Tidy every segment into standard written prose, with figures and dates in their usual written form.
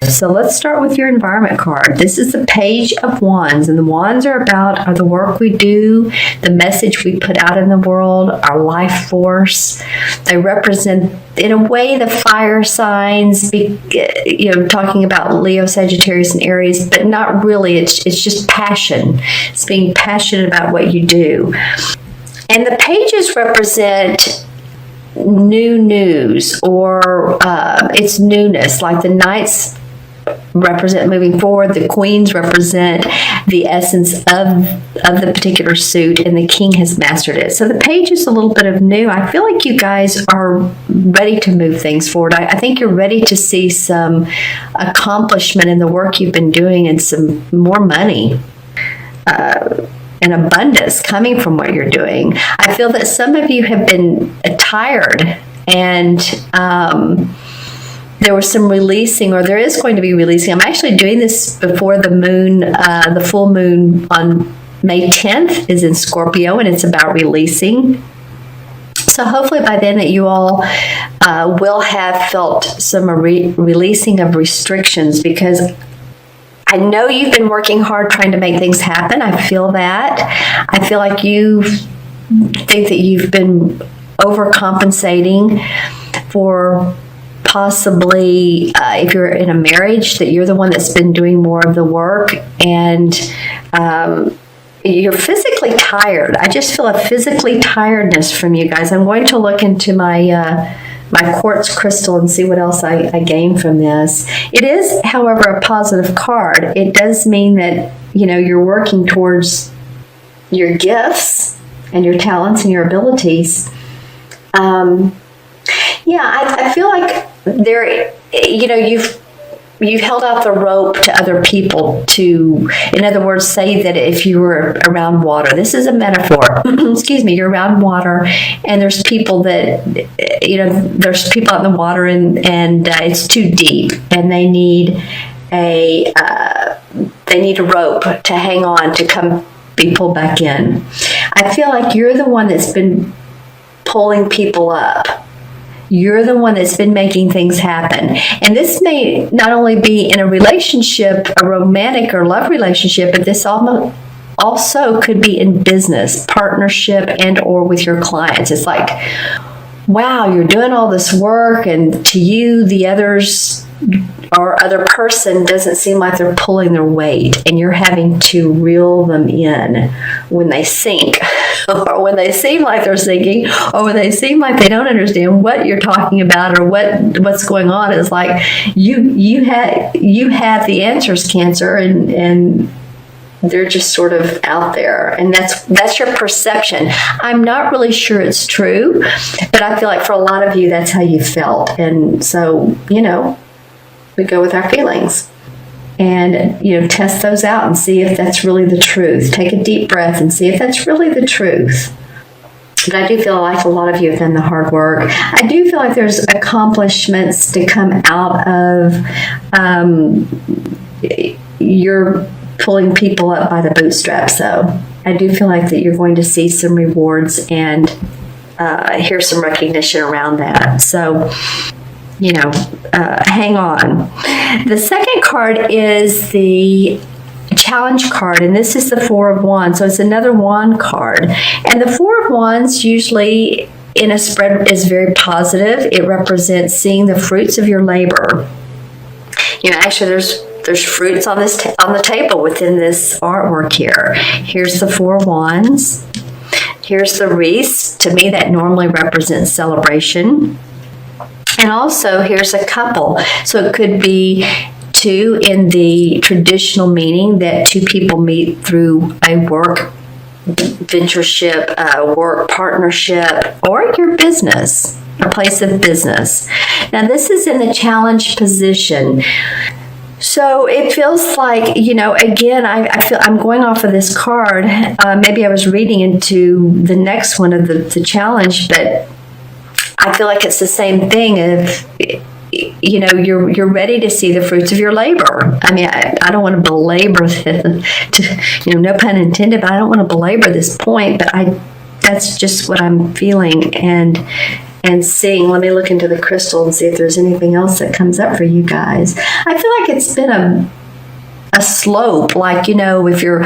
So let's start with your environment card. This is the Page of Wands, and the wands are the work we do, the message we put out in the world, our life force. They represent, in a way, the fire signs, talking about Leo, Sagittarius, and Aries, but not really. It's just passion. It's being passionate about what you do. And the pages represent new news, or it's newness, like the Knights represent moving forward, the Queens represent the essence of the particular suit, and the King has mastered it. So the Page is a little bit of new. I feel like you guys are ready to move things forward. I think you're ready to see some accomplishment in the work you've been doing, and some more money and abundance coming from what you're doing. I feel that some of you have been tired, and there was some releasing, or there is going to be releasing. I'm actually doing this before the moon, the full moon on May 10th is in Scorpio, and it's about releasing. So hopefully by then that you all will have felt some releasing of restrictions, because I know you've been working hard trying to make things happen. I feel that. I feel like you think that you've been overcompensating for possibly, if you're in a marriage, that you're the one that's been doing more of the work, and you're physically tired. I just feel a physically tiredness from you guys. I'm going to look into my quartz crystal and see what else I gain from this. It is, however, a positive card. It does mean that, you're working towards your gifts and your talents and your abilities. I feel like you've held out the rope to other people to, in other words, say that if you were around water, this is a metaphor, excuse me, you're around water, and there's people that, there's people out in the water, and it's too deep, and they need a rope to hang on to come be pulled back in. I feel like you're the one that's been pulling people up. You're the one that's been making things happen. And this may not only be in a relationship, a romantic or love relationship, but this also could be in business, partnership, and or with your clients. It's like, wow, you're doing all this work, and to you, the others or other person doesn't seem like they're pulling their weight, and you're having to reel them in when they sink, or when they seem like they're sinking, or when they seem like they don't understand what you're talking about or what's going on. It's like you have the answers, Cancer, and they're just sort of out there, and that's your perception. I'm not really sure it's true, but I feel like for a lot of you, that's how you felt. And so, we go with our feelings, and test those out and see if that's really the truth. Take a deep breath and see if that's really the truth. But I do feel like a lot of you have done the hard work. I do feel like there's accomplishments to come out of your pulling people up by the bootstraps. So I do feel like that you're going to see some rewards and hear some recognition around that. So, hang on. The second card is the challenge card, and this is the Four of Wands. So it's another wand card. And the Four of Wands usually in a spread is very positive. It represents seeing the fruits of your labor. Actually there's fruits on the table within this artwork here. Here's the Four of Wands. Here's the wreath. To me, that normally represents celebration. And also, here's a couple. So it could be two in the traditional meaning that two people meet through a work ventureship, work partnership, or your business, a place of business. Now, this is in the challenge position. So it feels like, again, I feel I'm going off of this card. Maybe I was reading into the next one of the challenge, but I feel like it's the same thing. If you're ready to see the fruits of your labor. I mean, I don't want to belabor no pun intended, but I don't want to belabor this point. But that's just what I'm feeling, and and seeing. Let me look into the crystal and see if there's anything else that comes up for you guys. I feel like it's been a slope, like, you know, if you're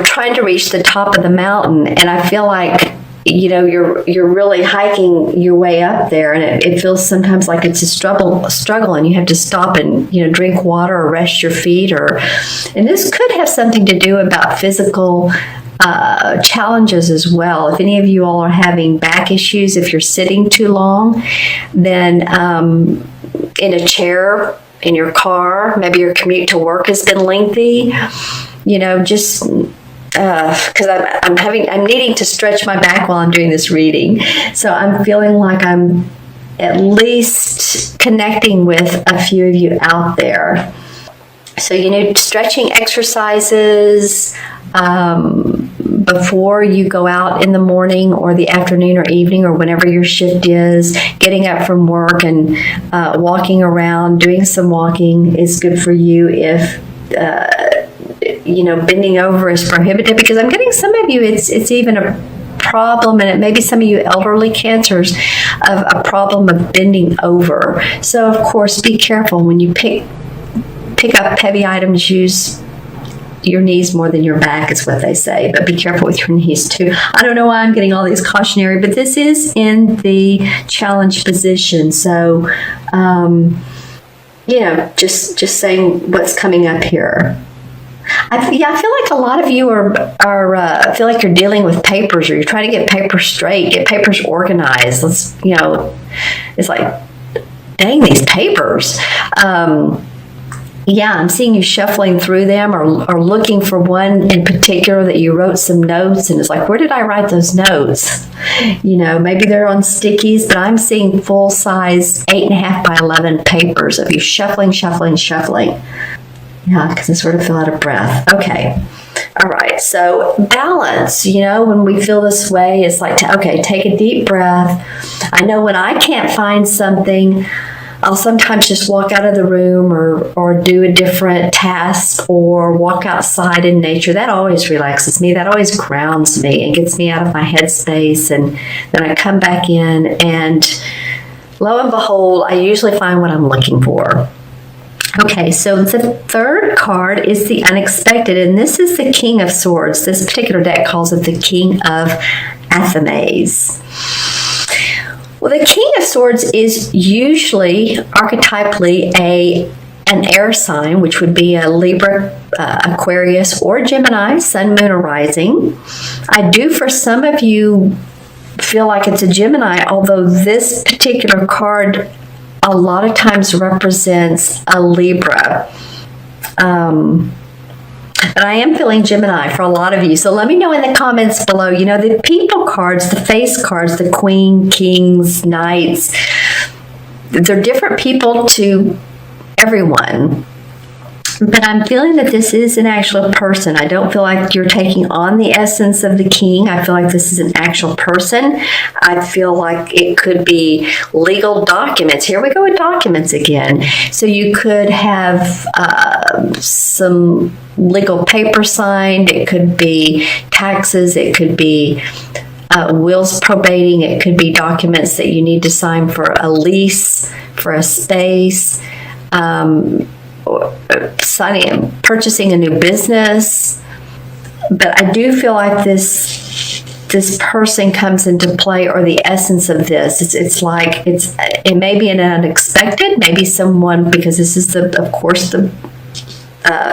trying to reach the top of the mountain, and I feel like, you know, you're really hiking your way up there, and it feels sometimes like it's a struggle, and you have to stop and, you know, drink water or rest your feet, and this could have something to do about physical challenges as well. If any of you all are having back issues, if you're sitting too long, then in a chair, in your car, maybe your commute to work has been lengthy, you know, just because I'm needing to stretch my back while I'm doing this reading. So I'm feeling like I'm at least connecting with a few of you out there. So, you know, stretching exercises before you go out in the morning or the afternoon or evening or whenever your shift is, getting up from work and walking around, doing some walking is good for you. If you know, bending over is prohibited, because I'm getting some of you, it's even a problem, and it may be some of you elderly cancers, of a problem of bending over. So of course, be careful when you pick up heavy items. Use your knees more than your back is what they say, but be careful with your knees too. I don't know why I'm getting all these cautionary, but this is in the challenge position. So you know, just saying what's coming up here. I feel like a lot of you are feel like you're dealing with papers, or you're trying to get papers straight, get papers organized. You know, it's like, dang, these papers. Yeah, I'm seeing you shuffling through them, or looking for one in particular that you wrote some notes, and it's like, where did I write those notes? You know, maybe they're on stickies, but I'm seeing full-size 8.5 by 11 papers of you shuffling. Yeah, because I sort of feel out of breath. Okay. All right. So balance, you know, when we feel this way, it's like, okay, take a deep breath. I know when I can't find something, I'll sometimes just walk out of the room or do a different task, or walk outside in nature. That always relaxes me. That always grounds me and gets me out of my headspace. And then I come back in, and lo and behold, I usually find what I'm looking for. Okay, so the third card is the unexpected, and this is the King of Swords. This particular deck calls it the King of Athames. Well, the King of Swords is usually archetypally an air sign, which would be a Libra, Aquarius, or Gemini, Sun, Moon, or Rising. I do, for some of you, feel like it's a Gemini, although this particular card a lot of times represents a Libra. But I am feeling Gemini for a lot of you. So let me know in the comments below. You know, the people cards, the face cards, the Queen, Kings, Knights, they're different people to everyone. But I'm feeling that this is an actual person. I don't feel like you're taking on the essence of the king. I feel like this is an actual person. I feel like it could be legal documents. Here we go with documents again. So you could have some legal paper signed. It could be taxes. It could be wills probating. It could be documents that you need to sign for a lease, for a space, purchasing a new business. But I do feel like this person comes into play, or the essence of this. It's like it may be an unexpected, maybe someone, because this is of course the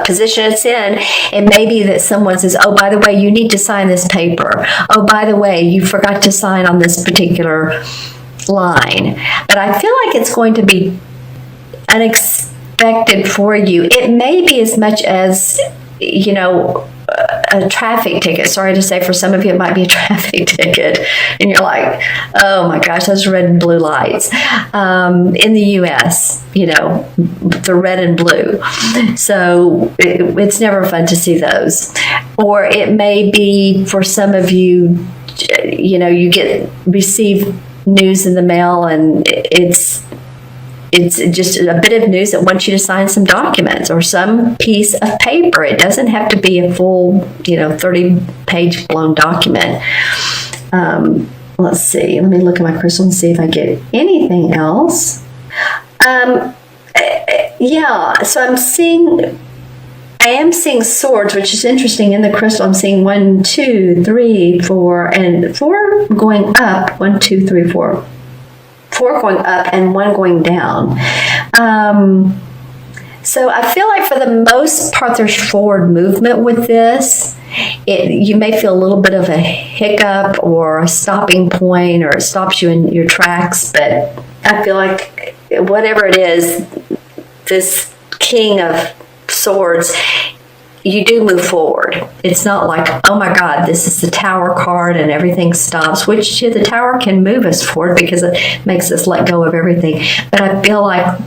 position it's in. It may be that someone says, oh, by the way, you need to sign this paper. Oh, by the way, you forgot to sign on this particular line. But I feel like it's going to be unexpected for you. It may be as much as, you know, a traffic ticket. Sorry to say, for some of you it might be a traffic ticket, and you're like, oh my gosh, those red and blue lights. In the US, you know, the red and blue. So it's never fun to see those. Or it may be for some of you, you know, you receive news in the mail, and it's just a bit of news that wants you to sign some documents or some piece of paper. It doesn't have to be a full, you know, 30-page blown document. Let's see. Let me look at my crystal and see if I get anything else. Yeah, so I am seeing swords, which is interesting. In the crystal, I'm seeing 1, 2, 3, 4, and 4 going up. 1, 2, 3, 4. 4 going up and 1 going down. So I feel like for the most part, there's forward movement with this. You may feel a little bit of a hiccup or a stopping point, or it stops you in your tracks, but I feel like whatever it is, this King of Swords, you do move forward. It's not like, oh my God, this is the Tower card and everything stops, which the Tower can move us forward because it makes us let go of everything. But I feel like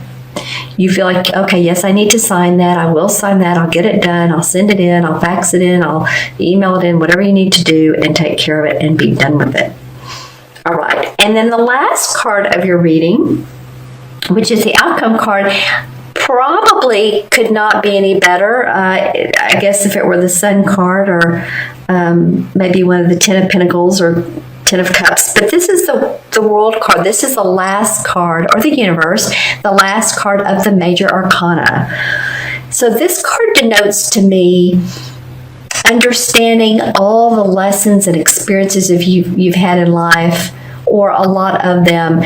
you feel like, okay, yes, I need to sign that. I will sign that. I'll get it done. I'll send it in. I'll fax it in. I'll email it in, whatever you need to do, and take care of it and be done with it. All right. And then the last card of your reading, which is the outcome card, probably could not be any better. I guess if it were the Sun card, or maybe one of the Ten of Pentacles or Ten of Cups. But this is the World card. This is the last card, or the Universe, the last card of the Major Arcana. So this card denotes to me understanding all the lessons and experiences you've had in life, or a lot of them,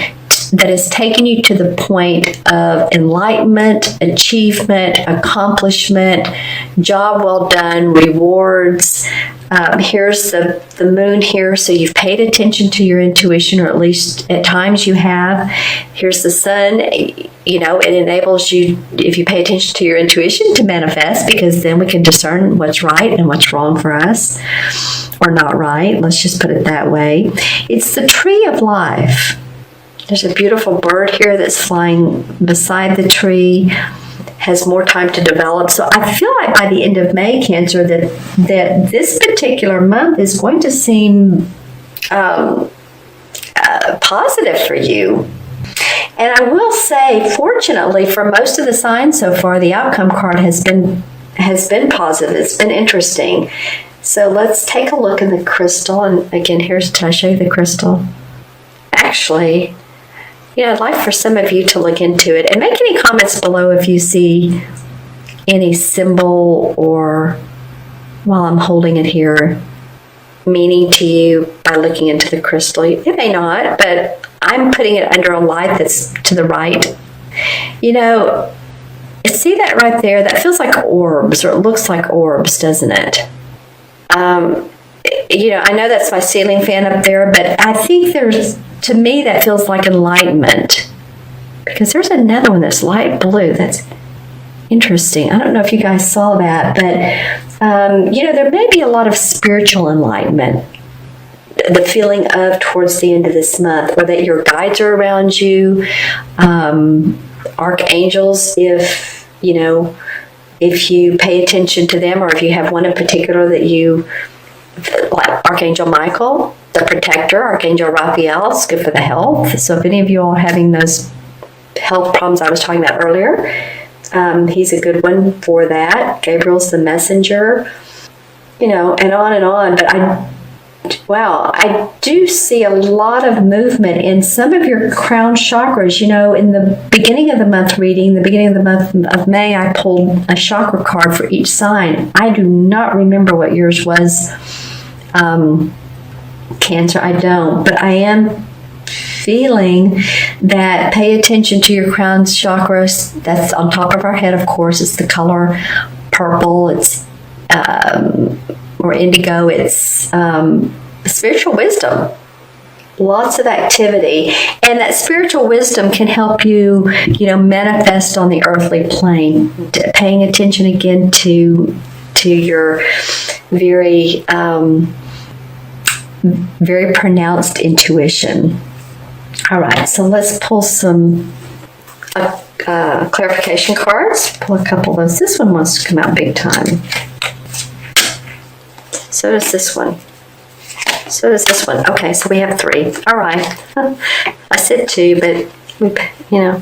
that has taken you to the point of enlightenment, achievement, accomplishment, job well done, rewards. Here's the moon here, so you've paid attention to your intuition, or at least at times you have. Here's the sun. You know, it enables you, if you pay attention to your intuition, to manifest, because then we can discern what's right and what's wrong for us, or not right. Let's just put it that way. It's the tree of life. There's a beautiful bird here that's flying beside the tree, has more time to develop. So I feel like by the end of May, Cancer, that this particular month is going to seem positive for you. And I will say, fortunately, for most of the signs so far, the outcome card has been positive. It's been interesting. So let's take a look in the crystal. And again, can I show you the crystal? Actually, I'd like for some of you to look into it and make any comments below if you see any symbol, or while I'm holding it here, meaning to you by looking into the crystal. It may not, but I'm putting it under a light that's to the right. See that right there? That feels like orbs, or it looks like orbs, doesn't it? I know that's my ceiling fan up there, but I think to me, that feels like enlightenment, because there's another one that's light blue. That's interesting. I don't know if you guys saw that, but, there may be a lot of spiritual enlightenment, the feeling of towards the end of this month, or that your guides are around you, archangels, if you pay attention to them, or if you have one in particular that you, like Archangel Michael, the protector, Archangel Raphael, is good for the health. So if any of you are having those health problems I was talking about earlier, he's a good one for that. Gabriel's the messenger, and on and on. But I do see a lot of movement in some of your crown chakras. In the beginning of the month reading, the beginning of the month of May, I pulled a chakra card for each sign. I do not remember what yours was, Cancer. I don't, but I am feeling that pay attention to your crown chakras. That's on top of our head, of course. It's the color purple. It's or indigo. It's spiritual wisdom. Lots of activity, and that spiritual wisdom can help you, manifest on the earthly plane. Paying attention again to your very very pronounced intuition. All right, so let's pull some clarification cards. Pull a couple of those. This one wants to come out big time. So does this one. So does this one. Okay, so we have 3. All right. I said 2, but we're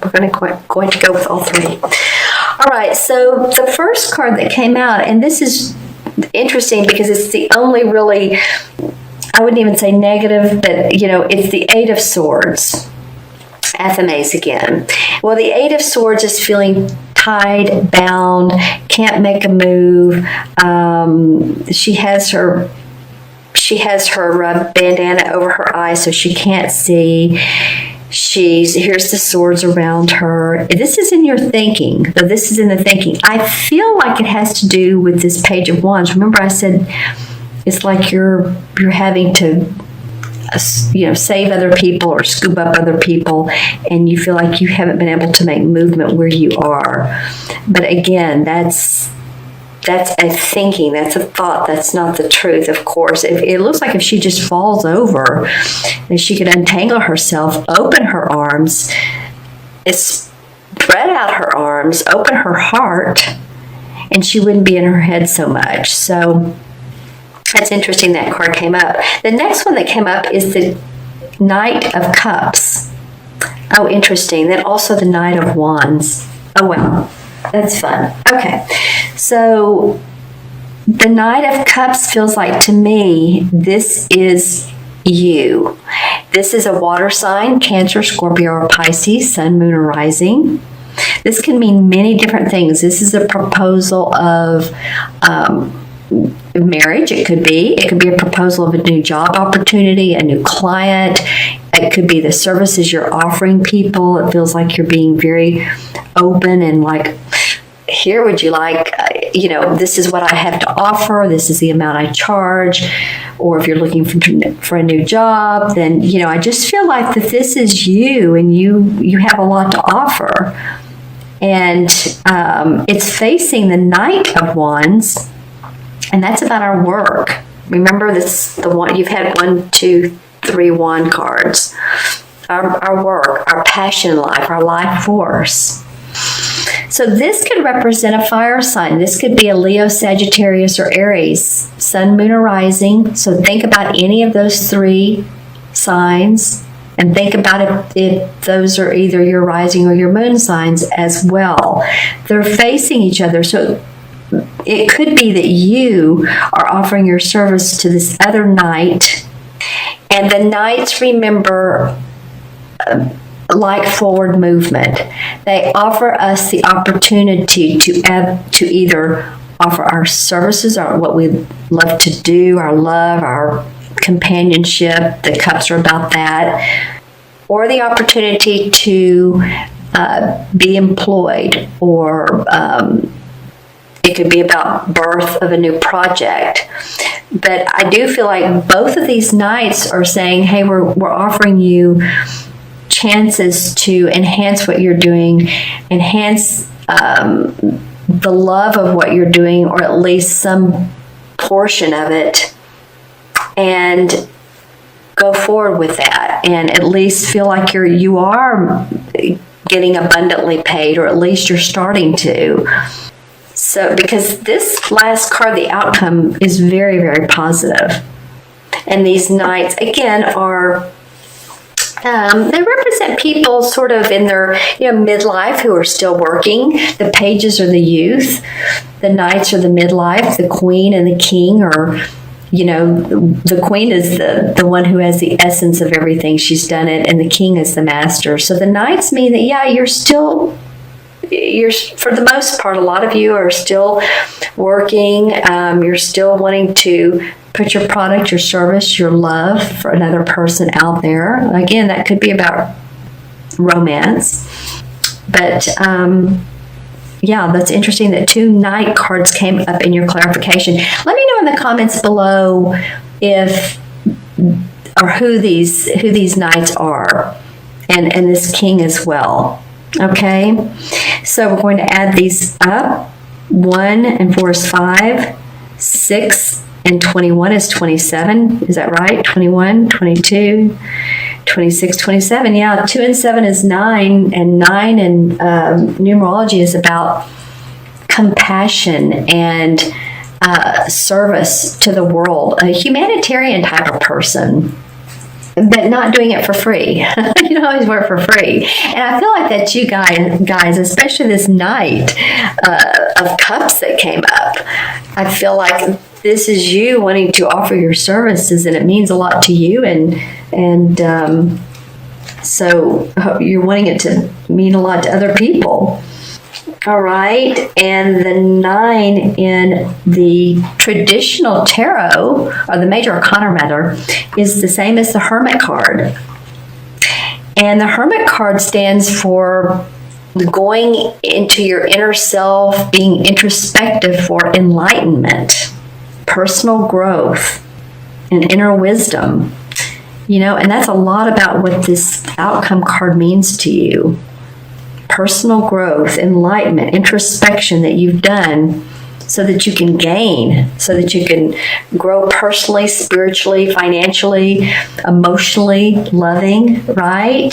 going to go with all 3. All right, so the first card that came out, and this is interesting because it's the only really, I wouldn't even say negative, but it's the Eight of Swords. Athames again. Well, the Eight of Swords is feeling tied, bound, can't make a move. She has her bandana over her eyes so she can't see. Here's the swords around her. This is in your thinking. Though this is in the thinking. I feel like it has to do with this Page of Wands. Remember I said it's like you're having to save other people or scoop up other people, and you feel like you haven't been able to make movement where you are. But again, that's a thinking, that's a thought, that's not the truth, of course. It looks like if she just falls over, and she could untangle herself, open her arms, spread out her arms, open her heart, and she wouldn't be in her head so much. So that's interesting that card came up. The next one that came up is the Knight of Cups. Oh, interesting. Then also the Knight of Wands. Oh, wow. That's fun. Okay. So the Knight of Cups feels like, to me, this is you. This is a water sign, Cancer, Scorpio, or Pisces, Sun, Moon, or Rising. This can mean many different things. This is a proposal of marriage. It could be a proposal of a new job opportunity, a new client. It could be the services you're offering people. It feels like you're being very open and like, here, would you like, this is what I have to offer. This is the amount I charge. Or if you're looking for a new job, then, I just feel like that this is you, and you have a lot to offer. And it's facing the Knight of Wands, and that's about our work. Remember, this the one you've had 1, 2, 3 wand cards. Our work, our passion in life, our life force. So this could represent a fire sign. This could be a Leo, Sagittarius, or Aries, Sun, Moon, or Rising. So think about any of those 3 signs, and think about if those are either your rising or your moon signs as well. They're facing each other. So it could be that you are offering your service to this other knight, and the knights, remember, like forward movement. They offer us the opportunity to either offer our services, or what we love to do, our love, our companionship. The cups are about that. Or the opportunity to be employed, or it could be about birth of a new project. But I do feel like both of these knights are saying, hey, we're offering you chances to enhance what you're doing, enhance the love of what you're doing, or at least some portion of it, and go forward with that, and at least feel like you are getting abundantly paid, or at least you're starting to. So, because this last card, the outcome, is very, very positive. And these knights, again, are they represent people sort of in their midlife who are still working. The pages are the youth. The knights are the midlife. The queen and the king are, the queen is the one who has the essence of everything. She's done it. And the king is the master. So the knights mean that, you're for the most part, a lot of you are still working. You're still wanting to put your product, your service, your love for another person out there. Again, that could be about romance. But that's interesting that 2 knight cards came up in your clarification. Let me know in the comments below if or who these knights are, and this king as well. Okay, so we're going to add these up. 1 and 4 is 5, 6 and 21 is 27. Is that right? 21, 22, 26, 27. Yeah, 2 and 7 is 9, and 9 in numerology is about compassion and service to the world, a humanitarian type of person, but not doing it for free. You don't always work for free. And I feel like that you guys, especially this Knight of Cups that came up, I feel like this is you wanting to offer your services, and it means a lot to you, and so you're wanting it to mean a lot to other people. All right, and the 9 in the traditional tarot, or the major arcana rather, is the same as the Hermit card. And the Hermit card stands for going into your inner self, being introspective for enlightenment, personal growth, and inner wisdom. You know, and that's a lot about what this outcome card means to you. Personal growth, enlightenment, introspection that you've done so that you can gain, so that you can grow personally, spiritually, financially, emotionally, loving, right?